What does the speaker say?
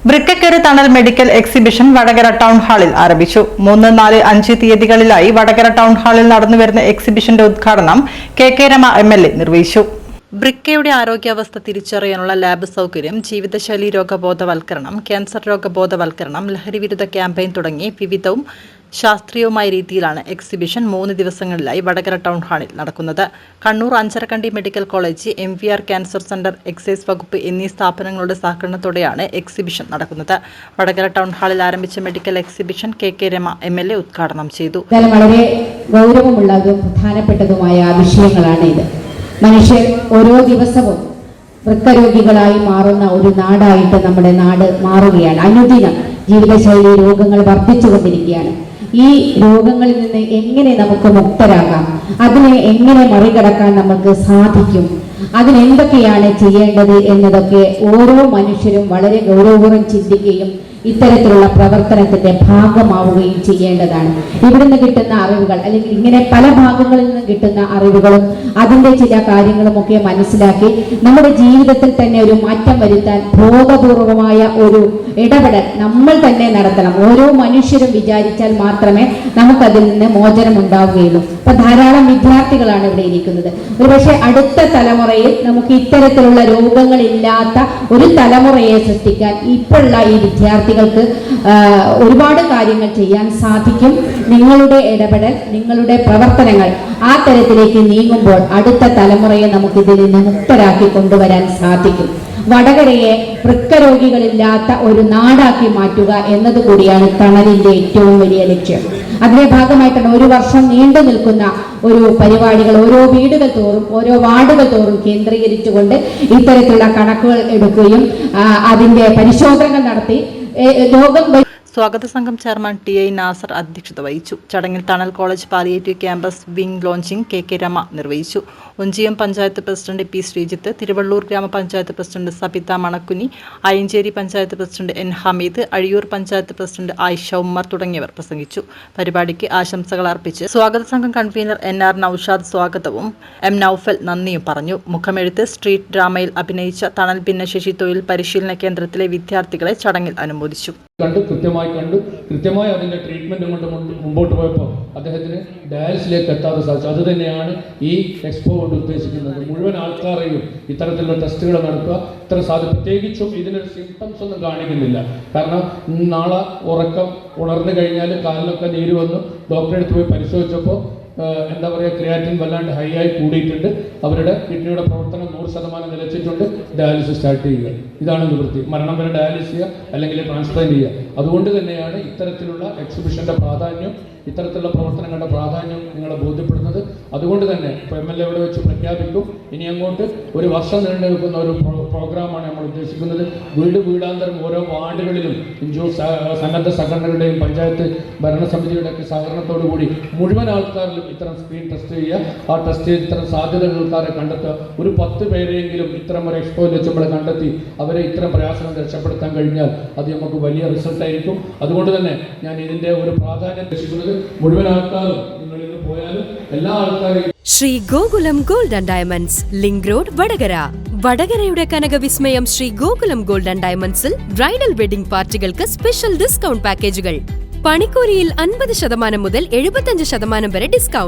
ബ്രിക്കക്കര തണൽ medical exhibition Vadakara town ഹാളിൽ ആരംഭിച്ചു. 3, 4, 5 തീയതികളിലായി വടകര ടൗൺ ഹാളിൽ നടന്നുവരുന്ന എക്സിബിഷന്റെ ഉദ്ഘാടനം കെ രമ MLA നിർവഹിച്ചു. ബ്രിക്കയുടെ ആരോഗ്യാവസ്ഥ തിരിച്ചറിയാനുള്ള ലാബ് സൗകര്യം, ജീവിതശൈലി രോഗബോധവൽക്കരണം, ക്യാൻസർ രോഗബോധവൽക്കരണം, ലഹരിവിരുദ്ധ ക്യാമ്പയിൻ തുടങ്ങി വിവിധവും ശാസ്ത്രീയവുമായ രീതിയിലാണ് എക്സിബിഷൻ 3 ദിവസങ്ങളിലായി വടകര ടൗൺ ഹാളിൽ നടക്കുന്നത്. Kannur Anjarakandy medical college, MVR cancer centre, excise വകുപ്പ് എന്നീ സ്ഥാപനങ്ങളുടെ സഹകരണത്തോടെയാണ് എക്സിബിഷൻ നടക്കുന്നത്. വടകര ടൗൺ ഹാളിൽ ആരംഭിച്ച medical exhibition K Rama MLA ഉദ്ഘാടനം ചെയ്തു. വളരെ ഗൗരവമുള്ളതും പ്രധാനപ്പെട്ടതുമായ വിഷയങ്ങളാണ് ഇത്. മനുഷ്യർ ഓരോ ദിവസവും വൃക്കരോഗികളായി മാറുന്ന ഒരു നാടായിട്ട് നമ്മുടെ നാട് മാറുകയാണ്. അനുദിനം ജീവിതശൈലി രോഗങ്ങൾ വർദ്ധിച്ചുകൊണ്ടിരിക്കുകയാണ്. ഈ രോഗങ്ങളിൽ നിന്ന് എങ്ങനെ നമുക്ക് മുക്തരാകാം, അതിനെ എങ്ങനെ മറികടക്കാൻ നമുക്ക് സാധിക്കും, അതിനെന്തൊക്കെയാണ് ചെയ്യേണ്ടത് എന്നതൊക്കെ ഓരോ മനുഷ്യരും വളരെ ഗൗരവപൂർവ്വം ചിന്തിക്കുകയും ഇത്തരത്തിലുള്ള പ്രവർത്തനത്തിന്റെ ഭാഗമാവുകയും ചെയ്യേണ്ടതാണ്. ഇവിടുന്ന് കിട്ടുന്ന അറിവുകൾ, അല്ലെങ്കിൽ ഇങ്ങനെ പല ഭാഗങ്ങളിൽ നിന്ന് കിട്ടുന്ന അറിവുകളും അതിൻ്റെ ചില കാര്യങ്ങളും ഒക്കെ മനസ്സിലാക്കി നമ്മുടെ ജീവിതത്തിൽ തന്നെ ഒരു മാറ്റം വരുത്താൻ ബോധപൂർവമായ ഒരു ഇടപെടൽ നമ്മൾ തന്നെ നടത്തണം. ഓരോ മനുഷ്യരും വിചാരിച്ചാൽ മാത്രമേ നമുക്കതിൽ നിന്ന് മോചനം ഉണ്ടാവുകയുള്ളൂ. അപ്പൊ ധാരാളം വിദ്യാർത്ഥികളാണ് ഇവിടെ ഇരിക്കുന്നത്. ഒരുപക്ഷെ അടുത്ത തലമുറയിൽ നമുക്ക് ഇത്തരത്തിലുള്ള രോഗങ്ങളില്ലാത്ത ഒരു തലമുറയെ സൃഷ്ടിക്കാൻ ഇപ്പോഴുള്ള ഈ വിദ്യാർത്ഥികൾക്ക് ഒരുപാട് കാര്യങ്ങൾ ചെയ്യാൻ സാധിക്കും. നിങ്ങളുടെ ഇടപെടൽ, നിങ്ങളുടെ പ്രവർത്തനങ്ങൾ ആ തരത്തിലേക്ക് നീങ്ങുമ്പോൾ അടുത്ത തലമുറയെ നമുക്ക് ഇതിൽ നിന്ന് മുക്തരാക്കി കൊണ്ടുവരാൻ സാധിക്കും. വടകരയെ വൃക്കരോഗികളില്ലാത്ത ഒരു നാടാക്കി മാറ്റുക എന്നതുകൂടിയാണ് തണലിന്റെ ഏറ്റവും വലിയ ലക്ഷ്യം. അതിന്റെ ഭാഗമായിട്ടാണ് 1 വർഷം നീണ്ടു നിൽക്കുന്ന ഒരു പരിപാടികൾ ഓരോ വീടുകൾ തോറും, ഓരോ വാർഡുകൾ തോറും കേന്ദ്രീകരിച്ചുകൊണ്ട് ഇത്തരത്തിലുള്ള കണക്കുകൾ എടുക്കുകയും അതിന്റെ പരിശോധനകൾ നടത്തി രോഗം. സ്വാഗത സംഘം ചെയർമാൻ TI നാസർ അധ്യക്ഷത വഹിച്ചു. ചടങ്ങിൽ Thanal college palliative campus wing launching K Rama നിർവഹിച്ചു. ഒഞ്ചിയം പഞ്ചായത്ത് പ്രസിഡന്റ് P ശ്രീജിത്ത്, തിരുവള്ളൂർ ഗ്രാമപഞ്ചായത്ത് president Sabitha Manakkuni, Ayancheri panchayat president N Hameed, Azhiyur panchayat president Ayisha Ummer തുടങ്ങിയവർ പ്രസംഗിച്ചു. പരിപാടിക്ക് ആശംസകൾ അർപ്പിച്ച് സ്വാഗത സംഘം കൺവീനർ NR നൌഷാദ് സ്വാഗതവും M നൌഫൽ നന്ദിയും പറഞ്ഞു. മുഖമെഴുത്ത് സ്ട്രീറ്റ് ഡ്രാമയിൽ അഭിനയിച്ച തണൽ ഭിന്നശേഷി തൊഴിൽ പരിശീലന കേന്ദ്രത്തിലെ വിദ്യാർത്ഥികളെ ചടങ്ങിൽ അനുമോദിച്ചു. കൃത്യമായി അതിൻ്റെ ട്രീറ്റ്മെൻറ്റ് കൊണ്ട് മുമ്പോട്ട് പോയപ്പോൾ അദ്ദേഹത്തിന് ഡയാലിസിലേക്ക് എത്താതെ സാധിച്ചു. അതുതന്നെയാണ് ഈ എക്സ്പോ കൊണ്ട് ഉദ്ദേശിക്കുന്നത്. മുഴുവൻ ആൾക്കാരെയും ഇത്തരത്തിലുള്ള ടെസ്റ്റുകൾ നടത്തുക. പ്രത്യേകിച്ചും ഇതിനൊരു സിംറ്റംസ് ഒന്നും കാണിക്കുന്നില്ല. കാരണം നാളെ ഉണർന്നു കഴിഞ്ഞാൽ കാലിലൊക്കെ നീര് വന്നു ഡോക്ടറെ അടുത്ത് പോയി പരിശോധിച്ചപ്പോൾ എന്താ പറയുക, ക്രിയാറ്റിൻ വല്ലാണ്ട് ഹൈ ആയി കൂടിയിട്ടുണ്ട്. അവരുടെ കിഡ്നിയുടെ പ്രവർത്തനം 100% നിലച്ചിട്ടുണ്ട്. ഡയാലിസിസ് സ്റ്റാർട്ട് ചെയ്യുക. ഇതാണ് നിവൃത്തി. മരണം വരെ ഡയാലിസിസ് ചെയ്യുക, അല്ലെങ്കിൽ ട്രാൻസ്പ്ലാന്റ് ചെയ്യുക. അതുകൊണ്ട് തന്നെയാണ് ഇത്തരത്തിലുള്ള എക്സിബിഷന്റെ പ്രാധാന്യം, ഇത്തരത്തിലുള്ള പ്രവർത്തനങ്ങളുടെ പ്രാധാന്യം നിങ്ങളെ ബോധ്യപ്പെടുന്നത്. അതുകൊണ്ട് തന്നെ MLA ഇവിടെ വെച്ച് പ്രഖ്യാപിക്കും. ഇനി അങ്ങോട്ട് 1 വർഷം നീണ്ടു നിൽക്കുന്ന ഒരു പ്രോഗ്രാമാണ് നമ്മൾ ഉദ്ദേശിക്കുന്നത്. വീടാന്തരം ഓരോ വാർഡുകളിലും സന്നദ്ധ സംഘടനകളുടെയും പഞ്ചായത്ത് ഭരണസമിതിയുടെ ഒക്കെ സഹകരണത്തോടു കൂടി മുഴുവൻ ആൾക്കാരിലും ഇത്തരം സ്ക്രീൻ ടെസ്റ്റ് ചെയ്യുക. ആ ടെസ്റ്റ് ചെയ്ത് ഇത്തരം സാധ്യതകൾക്കാരെ കണ്ടെത്തുക. ഒരു 10 പേരെയെങ്കിലും ഇത്തരം ഒരു എക്സ്പോയിൽ വെച്ച് നമ്മൾ കണ്ടെത്തി അവരെ ഇത്തരം പ്രയാസങ്ങൾ രക്ഷപ്പെടുത്താൻ കഴിഞ്ഞാൽ അത് നമുക്ക് വലിയ റിസൾട്ട് ആയിരിക്കും. അതുകൊണ്ട് തന്നെ ഞാൻ ഇതിന്റെ ഒരു പ്രാധാന്യം രക്ഷിക്കുന്നത് മുഴുവൻ ആൾക്കാരും നിങ്ങളിൽ പോയാലും എല്ലാ ആൾക്കാരെയും Shri Gokulam gold and diamonds, link road, Vadakara. വടകരയുടെ കനകവിസ്മയം ശ്രീ ഗോകുലം ഗോൾഡ് ആൻഡ് ഡയമണ്ട്സിൽ ബ്രൈഡൽ വെഡിംഗ് പാർട്ടികൾക്ക് സ്പെഷ്യൽ ഡിസ്കൗണ്ട് പാക്കേജുകൾ. പണിക്കൂലിയിൽ 50% മുതൽ 75% വരെ ഡിസ്കൗണ്ട്.